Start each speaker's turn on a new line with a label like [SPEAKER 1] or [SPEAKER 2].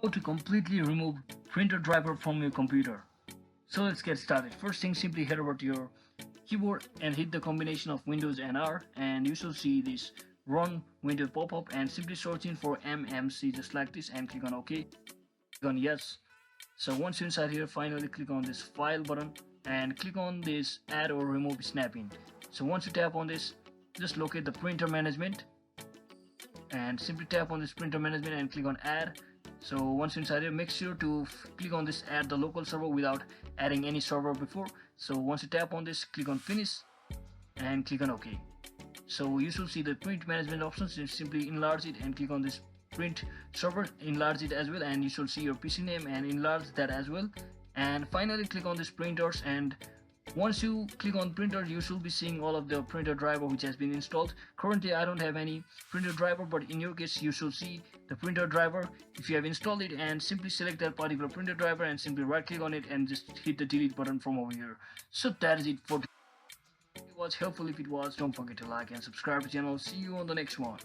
[SPEAKER 1] How to completely remove printer driver from your computer. So let's get started. First thing, simply head over to your keyboard and hit the combination of Windows and R, and you should see this run window pop up, and simply search in for MMC just like this and click on OK. Click on yes. So once you're inside here, finally click on this file button and click on this add or remove snapping. So once you tap on this, just locate the printer management and simply tap on this printer management and click on add. So once inside here, make sure to click on this add the local server without adding any server before. So once you tap on this, click on finish and click on OK. So you should see the print management options. You simply enlarge it and click on this print server, enlarge it as well, and you should see your PC name and enlarge that as well. And finally click on this printers, and once you click on printer, you should be seeing all of the printer driver which has been installed. Currently I don't have any printer driver, but in your case you should see the printer driver if you have installed it, and simply select that particular printer driver and simply right click on it and just hit the delete button from over here. So that is it for today. If it was helpful, if it was, don't forget to like and subscribe to the channel. See you on the next one.